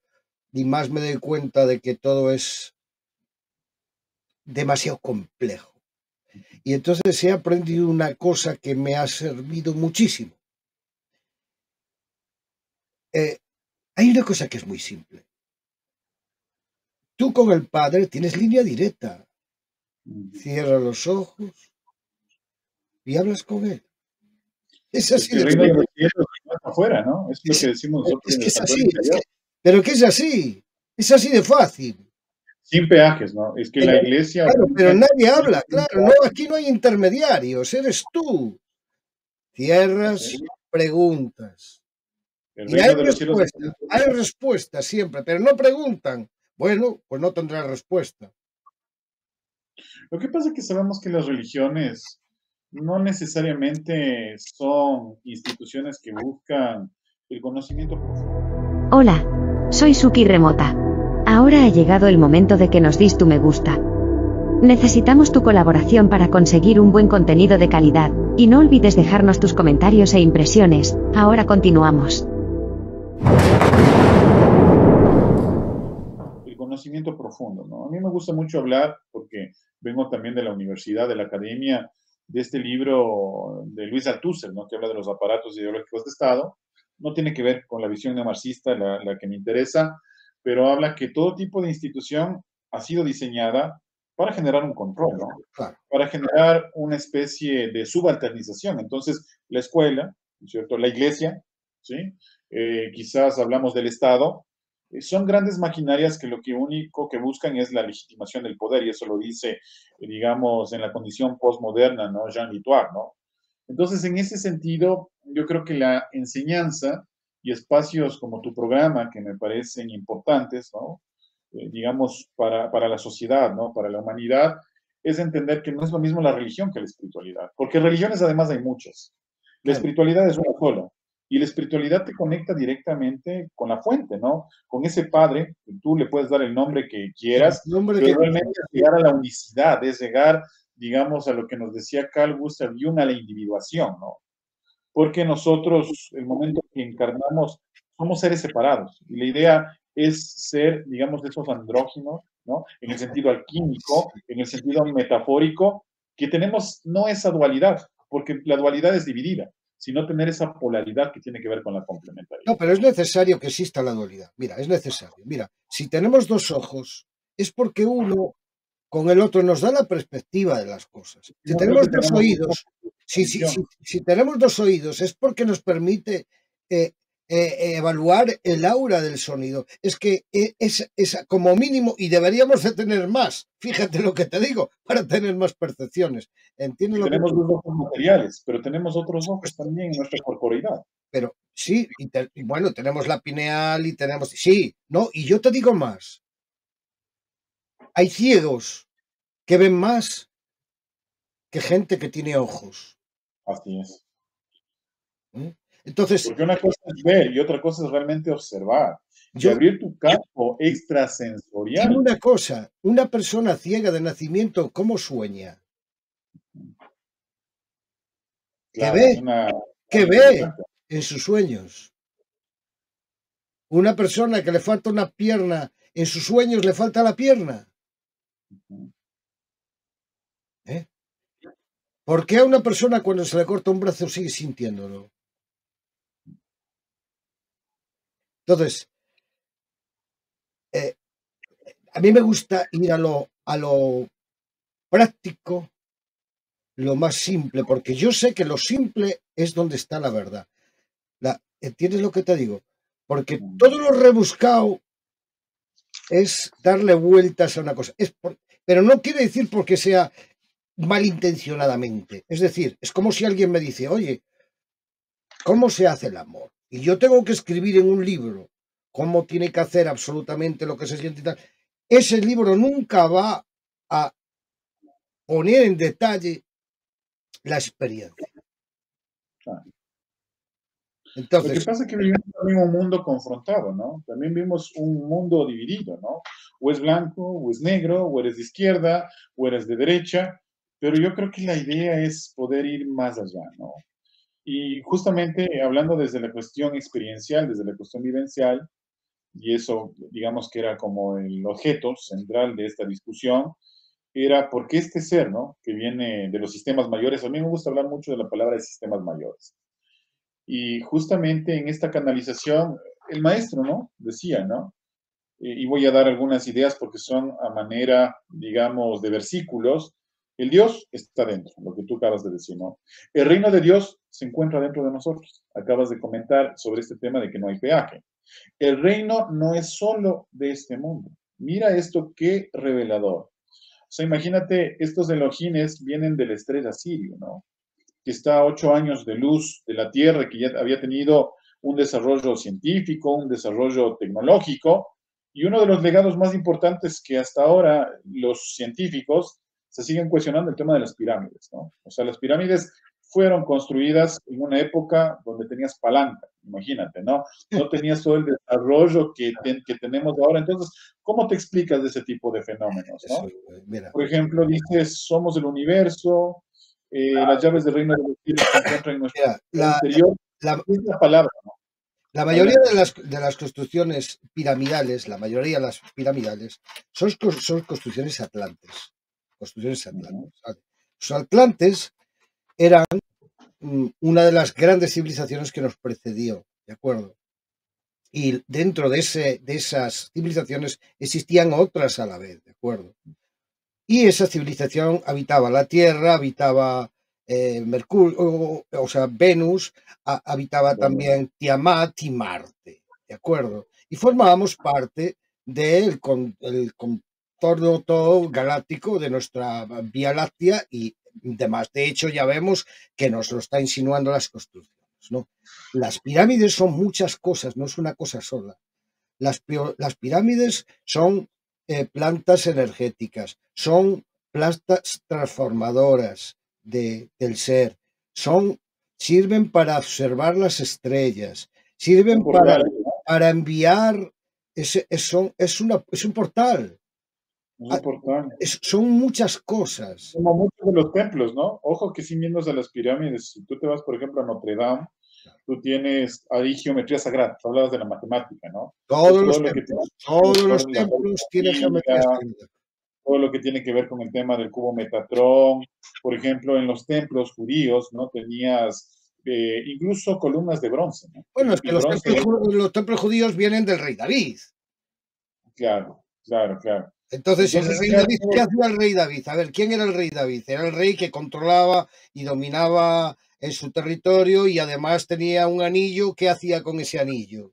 y más me doy cuenta de que todo es demasiado complejo. Y entonces he aprendido una cosa que me ha servido muchísimo. Hay una cosa que es muy simple. Tú con el Padre tienes línea directa. Cierra los ojos y hablas con Él. Es así El de reino de los fácil. cielos está afuera, ¿no? Es lo que decimos nosotros Es en que el es santuario así. interior. Pero que es así de fácil. Sin peajes, ¿no? Es que la iglesia Claro, pero oculta nadie tiene habla, sin claro, no, peajes. aquí no hay intermediarios, eres tú. Así Cierras, es. preguntas. El Y reino de los cielos está hay dentro. respuesta siempre, pero no preguntan. Bueno, pues no tendrás respuesta. Lo que pasa es que sabemos que las religiones no necesariamente son instituciones que buscan el conocimiento profundo. Hola, soy Suki Remota. Ahora ha llegado el momento de que nos dis tu me gusta. Necesitamos tu colaboración para conseguir un buen contenido de calidad, y no olvides dejarnos tus comentarios e impresiones. Ahora continuamos. El conocimiento profundo, ¿no? A mí me gusta mucho hablar, porque vengo también de la universidad, de la academia, de este libro de Luis Althusser, ¿no? Que habla de los aparatos ideológicos de Estado. No tiene que ver con la visión neomarxista, la que me interesa, pero habla que todo tipo de institución ha sido diseñada para generar un control, ¿no? Claro. Para generar una especie de subalternización. Entonces, la escuela, ¿no es cierto? La iglesia, ¿sí? Quizás hablamos del Estado, son grandes maquinarias que lo que único que buscan es la legitimación del poder, y eso lo dice, digamos, en la condición postmoderna, ¿no? Jean Litoir, ¿no? Entonces, en ese sentido, yo creo que la enseñanza y espacios como tu programa, que me parecen importantes, ¿no? Digamos, para la sociedad, ¿no? Para la humanidad, es entender que no es lo mismo la religión que la espiritualidad, porque religiones además hay muchas. La Claro. espiritualidad es una sola, y la espiritualidad te conecta directamente con la fuente, ¿no? Con ese padre, que tú le puedes dar el nombre que El quieras, nombre que pero realmente es llegar a la unicidad, es llegar, digamos, a lo que nos decía Carl Gustav Jung, a la individuación, ¿no? Porque nosotros, el momento que encarnamos, somos seres separados, y la idea es ser, digamos, de esos andróginos, ¿no? En el sentido alquímico, en el sentido metafórico, que tenemos no esa dualidad, porque la dualidad es dividida, sino tener esa polaridad que tiene que ver con la complementariedad. No, pero es necesario que exista la dualidad. Mira, es necesario. Mira, si tenemos dos ojos, es porque uno con el otro nos da la perspectiva de las cosas. Si Yo creo tenemos que dos tenemos oídos, visión. si tenemos dos oídos, es porque nos permite evaluar el aura del sonido. Es que es como mínimo, y deberíamos de tener más, fíjate lo que te digo, para tener más percepciones. ¿Entiendes Que lo que tenemos te dos digo? ojos materiales, pero tenemos otros ojos Pues, también en nuestra corporeidad. pero sí, y bueno, tenemos la pineal y tenemos, sí, no, y yo te digo más, hay ciegos que ven más que gente que tiene ojos. Así es. ¿Eh? Entonces, Porque una cosa es ver y otra cosa es realmente observar y yo abrir tu campo dime extrasensorial. una cosa, una persona ciega de nacimiento, ¿cómo sueña? ¿Qué Claro, ve? es una ¿Qué gran ve interrogante. en sus sueños? Una persona que le falta una pierna, en sus sueños le falta la pierna. ¿Eh? ¿Por qué a una persona cuando se le corta un brazo sigue sintiéndolo? Entonces, a mí me gusta ir a lo práctico, lo más simple, porque yo sé que lo simple es donde está la verdad. ¿Entiendes lo que te digo? Porque todo lo rebuscado es darle vueltas a una cosa. Pero no quiere decir porque sea malintencionadamente. Es decir, es como si alguien me dice, oye, ¿cómo se hace el amor? Y yo tengo que escribir en un libro cómo tiene que hacer absolutamente lo que se siente y tal. Ese libro nunca va a poner en detalle la experiencia. Entonces, lo que pasa es que vivimos también un mundo confrontado, ¿no? También vivimos un mundo dividido, ¿no? O es blanco, o es negro, o eres de izquierda, o eres de derecha, pero yo creo que la idea es poder ir más allá, ¿no? Y justamente hablando desde la cuestión experiencial, desde la cuestión vivencial, y eso digamos que era como el objeto central de esta discusión, era porque este ser, ¿no? Que viene de los sistemas mayores, a mí me gusta hablar mucho de la palabra de sistemas mayores. Y justamente en esta canalización, el maestro, ¿no? Decía, ¿no? Y voy a dar algunas ideas porque son a manera, digamos, de versículos. El Dios está dentro, lo que tú acabas de decir, ¿no? El reino de Dios se encuentra dentro de nosotros. Acabas de comentar sobre este tema de que no hay peaje. El reino no es solo de este mundo. Mira esto, qué revelador. O sea, imagínate, estos Elohines vienen de la estrella Sirio, ¿no? Que está a 8 años de luz de la Tierra, que ya había tenido un desarrollo científico, un desarrollo tecnológico, y uno de los legados más importantes que hasta ahora los científicos se siguen cuestionando el tema de las pirámides, ¿no? O sea, las pirámides fueron construidas en una época donde tenías palanca, imagínate, ¿no? No tenías todo el desarrollo que tenemos ahora. Entonces, ¿cómo te explicas de ese tipo de fenómenos, no? Por ejemplo, dices, somos el universo, las llaves del reino de los cielos se encuentran en nuestro interior. Es la palabra, ¿no? La mayoría de las construcciones piramidales, la mayoría de las piramidales, son construcciones atlantes. Construcciones atlantes. Los atlantes eran una de las grandes civilizaciones que nos precedió, ¿de acuerdo? Y dentro de esas civilizaciones existían otras a la vez, ¿de acuerdo? Y esa civilización habitaba la Tierra, habitaba Mercurio, o sea, Venus, habitaba también Tiamat y Marte, ¿de acuerdo? Y formábamos parte del contorno todo galáctico de nuestra Vía Láctea y demás. De hecho, ya vemos que nos lo está insinuando las construcciones, ¿no? Las pirámides son muchas cosas, no es una cosa sola. Las pirámides son plantas energéticas, son plantas transformadoras del ser, sirven para observar las estrellas, sirven para enviar, es un portal. Son muchas cosas. Como muchos de los templos, ¿no? Ojo que sin viendo a las pirámides, si tú te vas, por ejemplo, a Notre Dame, tú tienes ahí geometría sagrada, hablabas de la matemática, ¿no? Todos los templos tienen geometría sagrada. Todo lo que tiene que ver con el tema del cubo Metatrón. Por ejemplo, en los templos judíos, ¿no? Tenías incluso columnas de bronce, ¿no? Bueno, es que los templos judíos vienen del rey David. Claro, claro, claro. Entonces, el rey David, ¿qué hacía el rey David? A ver, ¿quién era el rey David? Era el rey que controlaba y dominaba en su territorio y además tenía un anillo. ¿Qué hacía con ese anillo?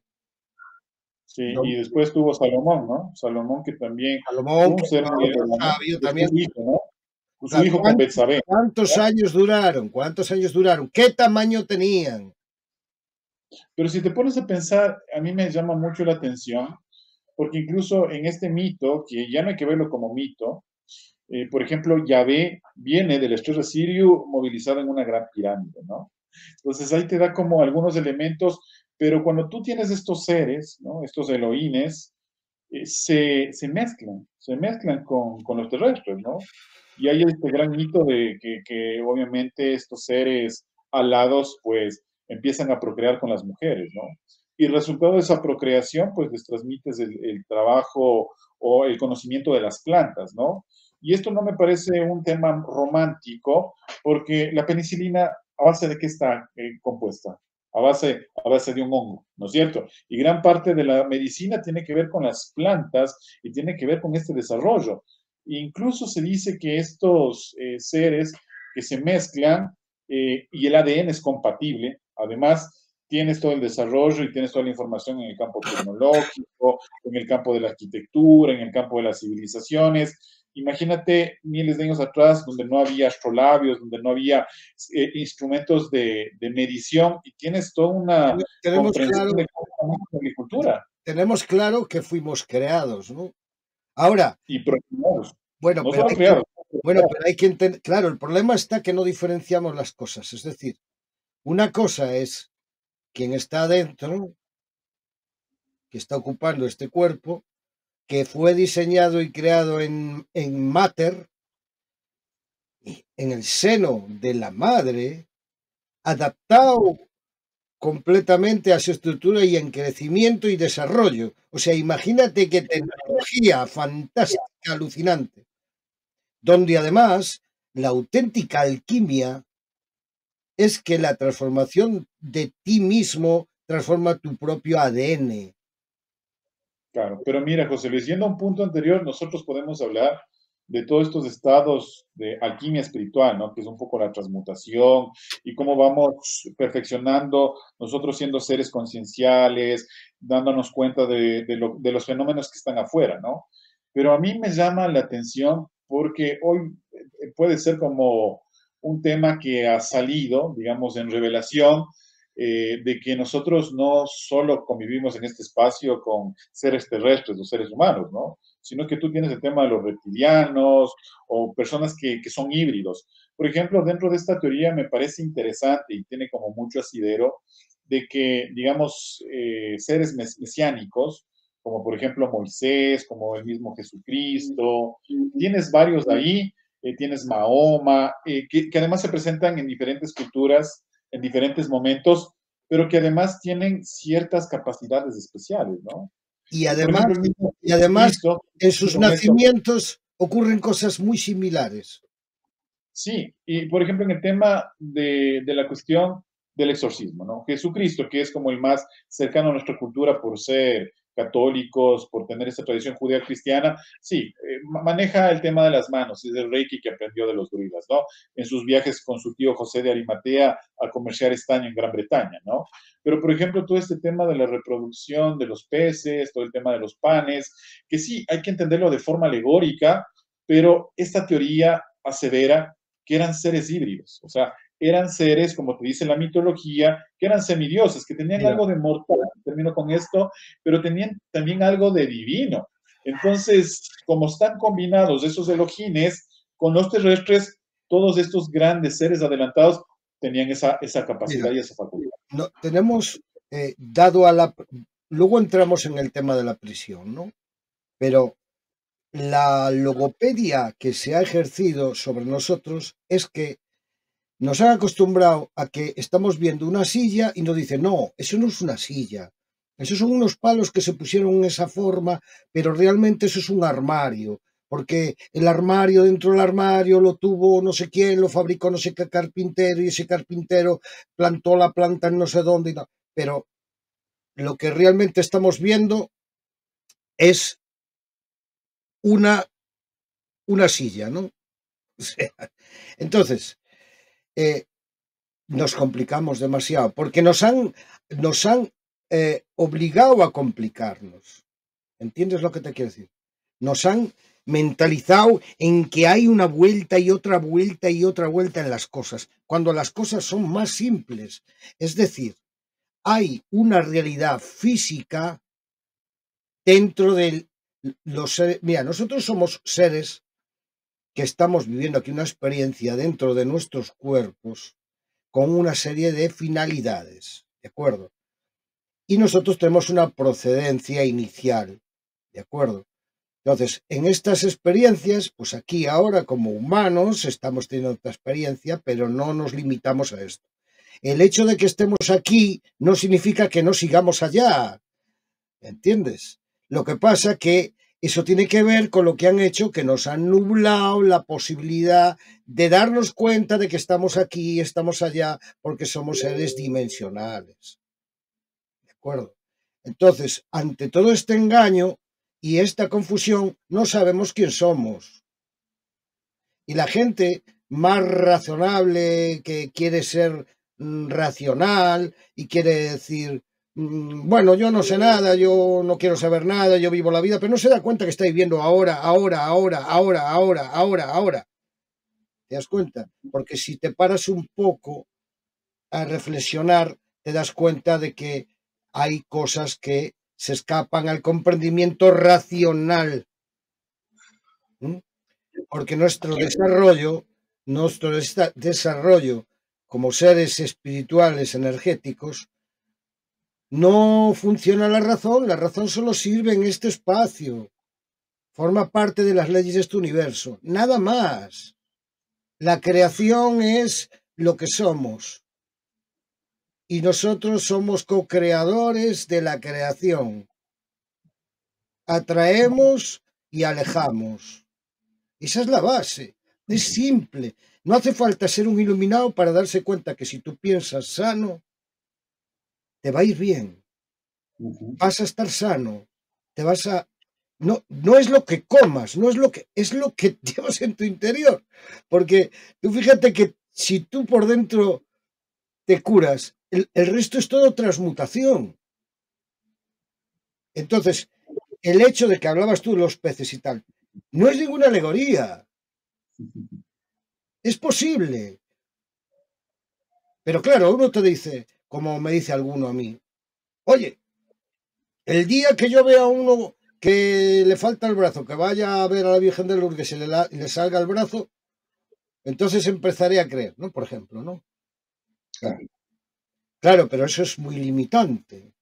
Sí, y después tuvo Salomón, ¿no? Salomón que también Salomón, un ser sabio también. Su hijo, ¿no? Su hijo con Betsabé. ¿Cuántos años duraron? ¿Cuántos años duraron? ¿Qué tamaño tenían? Pero si te pones a pensar, a mí me llama mucho la atención, porque incluso en este mito, que ya no hay que verlo como mito, por ejemplo, Yahvé viene del estrella Sirio movilizado en una gran pirámide, ¿no? Entonces ahí te da como algunos elementos, pero cuando tú tienes estos seres, ¿no? Estos Elohines, se mezclan con los terrestres, ¿no? Y hay este gran mito de que obviamente estos seres alados, pues, empiezan a procrear con las mujeres, ¿no? y resultado de esa procreación, pues les transmites el trabajo o el conocimiento de las plantas, ¿no? Y esto no me parece un tema romántico, porque la penicilina, ¿a base de qué está compuesta? A base de un hongo, ¿no es cierto? Y gran parte de la medicina tiene que ver con las plantas y tiene que ver con este desarrollo. Incluso se dice que estos seres que se mezclan y el ADN es compatible, además tienes todo el desarrollo y tienes toda la información en el campo tecnológico, en el campo de la arquitectura, en el campo de las civilizaciones. Imagínate miles de años atrás donde no había astrolabios, donde no había instrumentos de medición y tienes toda una Tenemos comprensión claro, de cómo funciona la agricultura tenemos claro que fuimos creados, ¿no? Ahora, y procreados, bueno, no pero solo creados, hay que entender, claro, el problema está que no diferenciamos las cosas. Es decir, una cosa es quien está dentro, que está ocupando este cuerpo, que fue diseñado y creado en mater, en el seno de la madre, adaptado completamente a su estructura y en crecimiento y desarrollo. O sea, imagínate qué tecnología fantástica, alucinante, donde además la auténtica alquimia es que la transformación de ti mismo transforma tu propio ADN. claro. Pero mira, José Luis, yendo a un punto anterior, nosotros podemos hablar de todos estos estados de alquimia espiritual, ¿no? Que es un poco la transmutación y cómo vamos perfeccionando, nosotros siendo seres concienciales, dándonos cuenta de los fenómenos que están afuera, ¿no? Pero a mí me llama la atención porque hoy puede ser como un tema que ha salido, digamos, en revelación, de que nosotros no solo convivimos en este espacio con seres terrestres o seres humanos, ¿no? Sino que tú tienes el tema de los reptilianos o personas que son híbridos. Por ejemplo, dentro de esta teoría me parece interesante y tiene como mucho asidero de que, digamos, seres mesiánicos, como por ejemplo Moisés, como el mismo Jesucristo, tienes varios de ahí, tienes Mahoma, que además se presentan en diferentes culturas, en diferentes momentos, pero que además tienen ciertas capacidades especiales, ¿no? Y Por además, ejemplo, el mismo y además Cristo, en en sus su momento, nacimientos ocurren cosas muy similares. sí, y por ejemplo, en el tema de la cuestión del exorcismo, ¿no? Jesucristo, que es como el más cercano a nuestra cultura por ser católicos, por tener esa tradición judía cristiana, sí, maneja el tema de las manos, es el Reiki que aprendió de los druidas, ¿no? En sus viajes con su tío José de Arimatea a comerciar estaño en Gran Bretaña, ¿no? Pero, por ejemplo, todo este tema de la reproducción de los peces, todo el tema de los panes, que sí, hay que entenderlo de forma alegórica, pero esta teoría asevera que eran seres híbridos, o sea, eran seres, como te dice la mitología, que eran semidioses, que tenían Mira, algo de mortal, termino con esto, pero tenían también algo de divino. Entonces, como están combinados esos Elohines con los terrestres, todos estos grandes seres adelantados tenían esa capacidad mira, y esa facultad. no, tenemos dado a la... Luego entramos en el tema de la prisión, ¿no? Pero la logopedia que se ha ejercido sobre nosotros es que nos han acostumbrado a que estamos viendo una silla y nos dicen, no, eso no es una silla, esos son unos palos que se pusieron en esa forma, pero realmente eso es un armario, porque el armario dentro del armario lo tuvo no sé quién, lo fabricó no sé qué carpintero y ese carpintero plantó la planta en no sé dónde y no. Pero lo que realmente estamos viendo es una, una silla, ¿no? O sea, entonces, eh, nos complicamos demasiado, porque nos han obligado a complicarnos. ¿Entiendes lo que te quiero decir? Nos han mentalizado en que hay una vuelta y otra vuelta y otra vuelta en las cosas, cuando las cosas son más simples. Es decir, hay una realidad física dentro de los seres. Mira, nosotros somos seres que estamos viviendo aquí una experiencia dentro de nuestros cuerpos con una serie de finalidades, ¿de acuerdo? Y nosotros tenemos una procedencia inicial, ¿de acuerdo? Entonces, en estas experiencias, pues aquí ahora como humanos estamos teniendo esta experiencia, pero no nos limitamos a esto. El hecho de que estemos aquí no significa que no sigamos allá, ¿entiendes? Lo que pasa que eso tiene que ver con lo que han hecho, que nos han nublado la posibilidad de darnos cuenta de que estamos aquí, estamos allá, porque somos seres dimensionales. ¿De acuerdo? Entonces, ante todo este engaño y esta confusión, no sabemos quién somos. Y la gente más razonable, que quiere ser racional y quiere decir, bueno, yo no sé nada, yo no quiero saber nada, yo vivo la vida, pero no se da cuenta que está viviendo ahora. ¿Te das cuenta? Porque si te paras un poco a reflexionar, te das cuenta de que hay cosas que se escapan al comprendimiento racional. Porque nuestro desarrollo como seres espirituales energéticos no funciona la razón solo sirve en este espacio, forma parte de las leyes de este universo, nada más. La creación es lo que somos y nosotros somos co-creadores de la creación. Atraemos y alejamos. Esa es la base, es simple. No hace falta ser un iluminado para darse cuenta que si tú piensas sano, te va a ir bien. Vas a estar sano, te vas a... No es lo que comas, es lo que llevas en tu interior. Porque tú fíjate que si tú por dentro te curas, el resto es todo transmutación. Entonces, el hecho de que hablabas tú de los peces y tal, no es ninguna alegoría. Es posible. Pero claro, uno te dice, como me dice alguno a mí, oye, el día que yo vea a uno que le falta el brazo, que vaya a ver a la Virgen de Lourdes y le salga el brazo, entonces empezaré a creer, ¿no? Por ejemplo, ¿no? Claro, pero eso es muy limitante.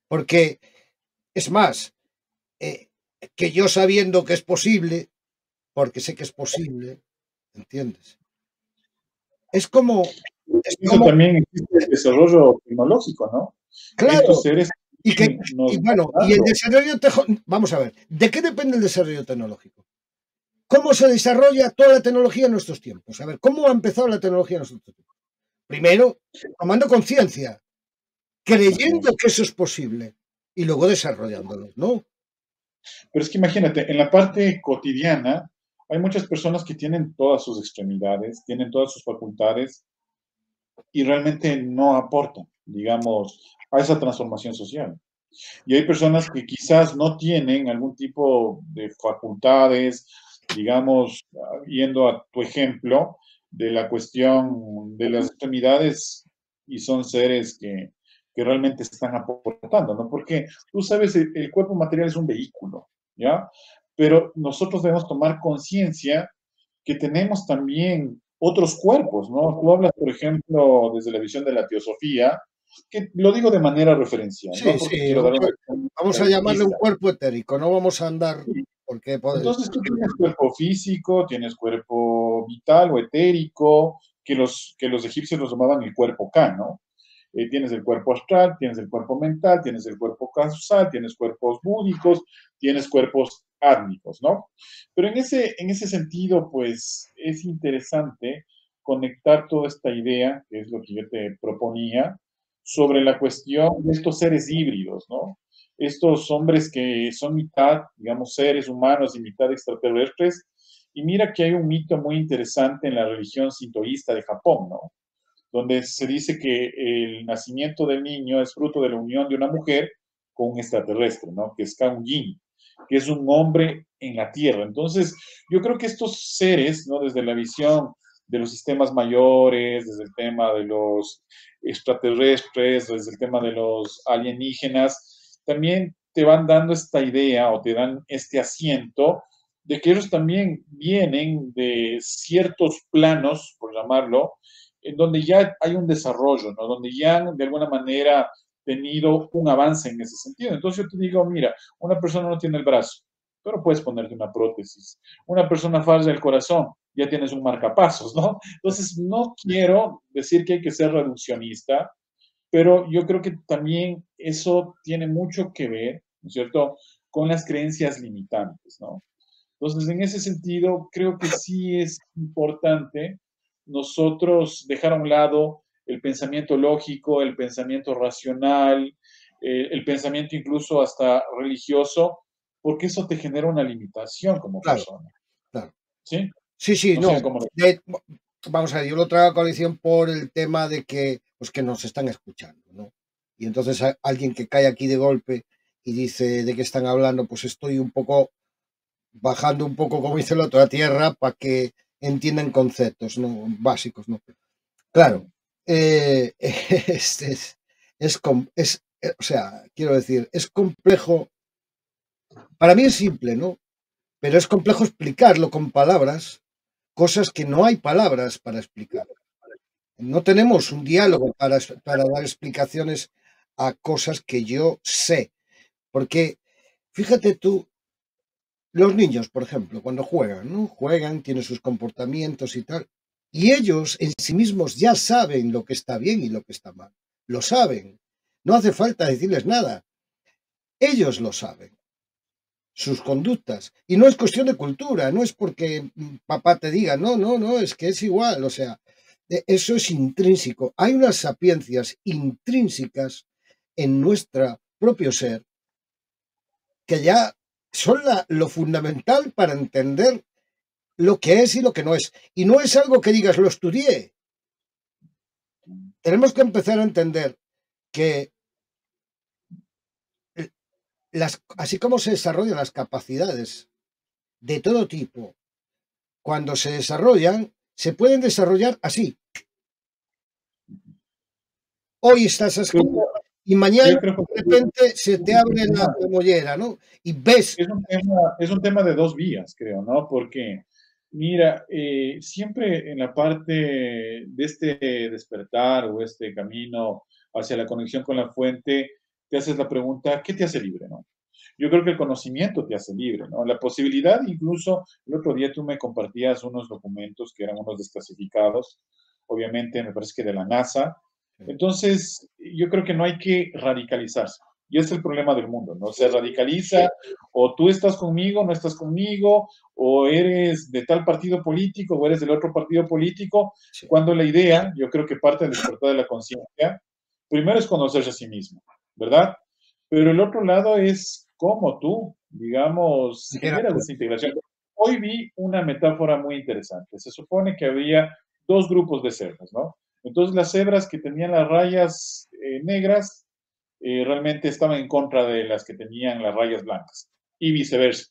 Porque, es más, que yo sabiendo que es posible, porque sé que es posible, ¿entiendes? Es como... También existe el desarrollo tecnológico, ¿no? Claro. Estos seres Y el desarrollo, vamos a ver, ¿de qué depende el desarrollo tecnológico? ¿Cómo se desarrolla toda la tecnología en nuestros tiempos? A ver, ¿cómo ha empezado la tecnología en nuestros tiempos? Primero, tomando conciencia, creyendo que eso es posible y luego desarrollándolo, ¿no? Pero es que imagínate, en la parte cotidiana hay muchas personas que tienen todas sus extremidades, tienen todas sus facultades y realmente no aportan, digamos, a esa transformación social. Y hay personas que quizás no tienen algún tipo de facultades, digamos, yendo a tu ejemplo de la cuestión de las extremidades y son seres que realmente están aportando, ¿no? Porque tú sabes, el cuerpo material es un vehículo, ¿ya? Pero nosotros debemos tomar conciencia que tenemos también otros cuerpos, ¿no? Tú hablas, por ejemplo, desde la visión de la teosofía, que lo digo de manera referencial, sí, ¿no? Porque sí, quiero dar una vamos a llamarle un cuerpo etérico, no vamos a andar... Sí. Porque Entonces tú tienes cuerpo físico, tienes cuerpo vital o etérico, que los egipcios los llamaban el cuerpo Ka, ¿no? Tienes el cuerpo astral, tienes el cuerpo mental, tienes el cuerpo causal, tienes cuerpos búdicos, tienes cuerpos átmicos, ¿no? Pero en ese sentido, pues es interesante conectar toda esta idea, que es lo que yo te proponía, sobre la cuestión de estos seres híbridos, ¿no? Estos hombres que son mitad, digamos, seres humanos y mitad extraterrestres. Y mira que hay un mito muy interesante en la religión sintoísta de Japón, ¿no? Donde se dice que el nacimiento del niño es fruto de la unión de una mujer con un extraterrestre, ¿no? Que es Kaun-Yin, que es un hombre en la Tierra. Entonces, yo creo que estos seres, ¿no? Desde la visión de los sistemas mayores, desde el tema de los extraterrestres, desde el tema de los alienígenas, también te van dando esta idea o te dan este asiento de que ellos también vienen de ciertos planos, por llamarlo, en donde ya hay un desarrollo, ¿no? Donde ya han de alguna manera tenido un avance en ese sentido. Entonces yo te digo, mira, una persona no tiene el brazo, pero puedes ponerte una prótesis. Una persona falla el corazón, ya tienes un marcapasos, ¿no? Entonces, no quiero decir que hay que ser reduccionista, pero yo creo que también eso tiene mucho que ver, ¿no es cierto?, con las creencias limitantes, ¿no? Entonces, en ese sentido, creo que sí es importante nosotros dejar a un lado el pensamiento lógico, el pensamiento racional, el pensamiento incluso hasta religioso, porque eso te genera una limitación como Claro, persona, claro. ¿sí? Sí, sí, No no. sé cómo lo... Vamos a ver, yo lo traigo a coalición por el tema de que, pues que nos están escuchando, ¿no? Y entonces alguien que cae aquí de golpe y dice de qué están hablando, pues estoy un poco bajando un poco, como dice el otro, a tierra para que entiendan conceptos, ¿no? Básicos, ¿no? Claro, o sea, quiero decir, es complejo, para mí es simple, ¿no? Pero es complejo explicarlo con palabras, cosas que no hay palabras para explicar. No tenemos un diálogo para dar explicaciones a cosas que yo sé. Porque, fíjate tú, los niños, por ejemplo, cuando juegan, ¿no? Juegan, tienen sus comportamientos y tal. Y ellos en sí mismos ya saben lo que está bien y lo que está mal. Lo saben. No hace falta decirles nada. Ellos lo saben, sus conductas. Y no es cuestión de cultura, no es porque papá te diga, no, no, no, es que es igual. O sea, eso es intrínseco. Hay unas sapiencias intrínsecas en nuestro propio ser que ya son lo fundamental para entender lo que es y lo que no es. Y no es algo que digas, lo estudié. Tenemos que empezar a entender que así como se desarrollan las capacidades de todo tipo, cuando se desarrollan, se pueden desarrollar así. Hoy estás así y mañana Yo creo que de repente se te abre la mollera, ¿no? Y ves. es un tema de dos vías, creo, ¿no? Porque, mira, siempre en la parte de este despertar o este camino hacia la conexión con la fuente, te haces la pregunta, ¿qué te hace libre, no? Yo creo que el conocimiento te hace libre, ¿no? La posibilidad, incluso, el otro día tú me compartías unos documentos que eran unos desclasificados, obviamente me parece que de la NASA. Entonces, yo creo que no hay que radicalizarse. Y ese es el problema del mundo, ¿no? Se radicaliza, o tú estás conmigo, no estás conmigo, o eres de tal partido político, o eres del otro partido político, Sí. cuando la idea, yo creo que parte del despertar de la conciencia, primero es conocerse a sí mismo, ¿verdad? Pero el otro lado es cómo tú, digamos, generas esa integración. Hoy vi una metáfora muy interesante. Se supone que había dos grupos de cebras, ¿no? Entonces las cebras que tenían las rayas negras realmente estaban en contra de las que tenían las rayas blancas y viceversa.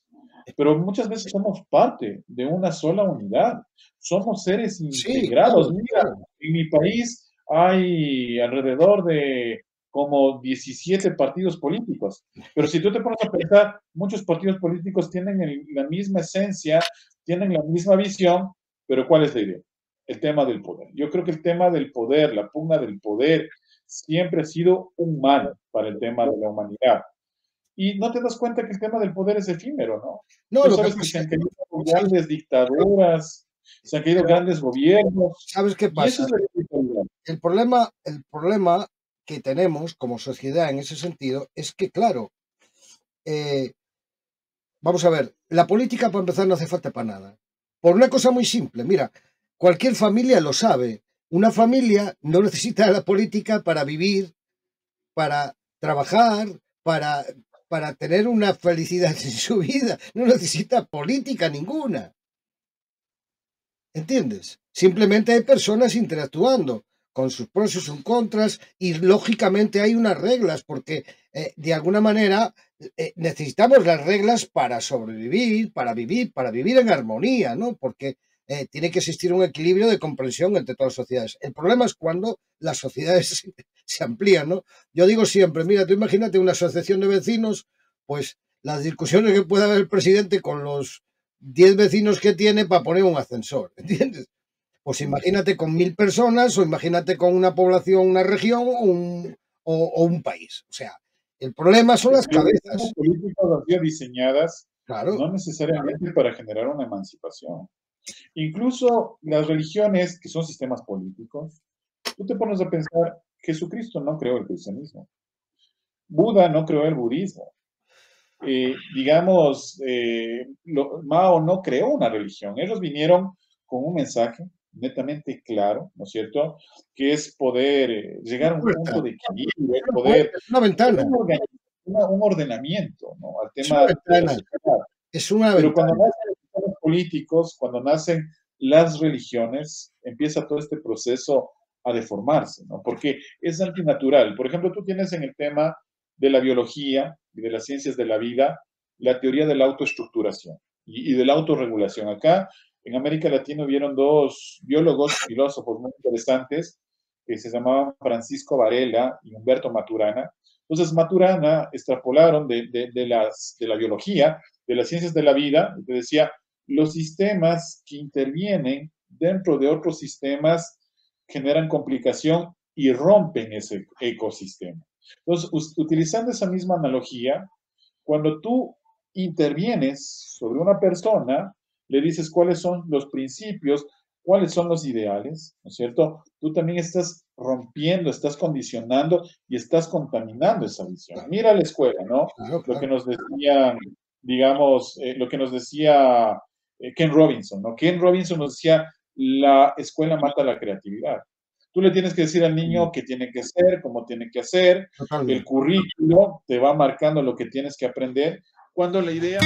Pero muchas veces somos parte de una sola unidad. Somos seres Sí, integrados. claro, Mira, claro. en mi país hay alrededor de como 17 partidos políticos. Pero si tú te pones a pensar, muchos partidos políticos tienen la misma esencia, tienen la misma visión, pero ¿cuál es la idea? El tema del poder. Yo creo que el tema del poder, la pugna del poder, siempre ha sido un mal para el tema de la humanidad. Y no te das cuenta que el tema del poder es efímero, ¿no? No, Tú lo que sabes que se pasa, han caído ¿sabes? grandes dictaduras, se han caído grandes gobiernos, ¿Sabes qué y eso pasa? es la espiritualidad. El problema que tenemos como sociedad en ese sentido es que, claro, eh, vamos a ver, la política para empezar no hace falta para nada. Por una cosa muy simple, mira, cualquier familia lo sabe. Una familia no necesita la política para vivir, para trabajar, para, para tener una felicidad en su vida. No necesita política ninguna. ¿Entiendes? Simplemente hay personas interactuando con sus pros y sus contras y lógicamente hay unas reglas porque de alguna manera necesitamos las reglas para sobrevivir, para vivir en armonía, ¿no? Porque tiene que existir un equilibrio de comprensión entre todas las sociedades. El problema es cuando las sociedades se amplían, ¿no? Yo digo siempre, mira, tú imagínate una asociación de vecinos, pues las discusiones que pueda haber el presidente con los 10 vecinos que tiene para poner un ascensor, ¿entiendes? Pues imagínate con 1000 personas o imagínate con una población, una región o un país. O sea, el problema son las Las reformas cabezas. políticas han sido diseñadas Claro, no necesariamente para generar una emancipación. Incluso las religiones, que son sistemas políticos, tú te pones a pensar, Jesucristo no creó el cristianismo, Buda no creó el budismo, Mao no creó una religión, ellos vinieron con un mensaje netamente claro, ¿no es cierto?, que es poder llegar a un punto de equilibrio, poder Es una ventana. Un ordenamiento, ¿no?, al Es una tema de la ventana. sociedad. Es una Pero ventana. cuando nacen los sistemas políticos, cuando nacen las religiones, empieza todo este proceso a deformarse, ¿no? Porque es antinatural. Por ejemplo, tú tienes en el tema de la biología y de las ciencias de la vida la teoría de la autoestructuración y de la autorregulación. Acá, en América Latina, hubieron dos biólogos, filósofos muy interesantes que se llamaban Francisco Varela y Humberto Maturana. Entonces, Maturana extrapolaron de la biología, de las ciencias de la vida, y te decía, los sistemas que intervienen dentro de otros sistemas generan complicación y rompen ese ecosistema. Entonces, utilizando esa misma analogía, cuando tú intervienes sobre una persona, le dices cuáles son los principios, cuáles son los ideales, ¿no es cierto? Tú también estás rompiendo, estás condicionando y estás contaminando esa visión. Mira la escuela, ¿no? Claro, Lo que claro. nos decían, digamos, lo que nos decía Ken Robinson, ¿no? Ken Robinson nos decía, la escuela mata la creatividad. Tú le tienes que decir al niño qué tiene que hacer, cómo tiene que hacer, el Totalmente. currículo te va marcando lo que tienes que aprender, cuando la idea...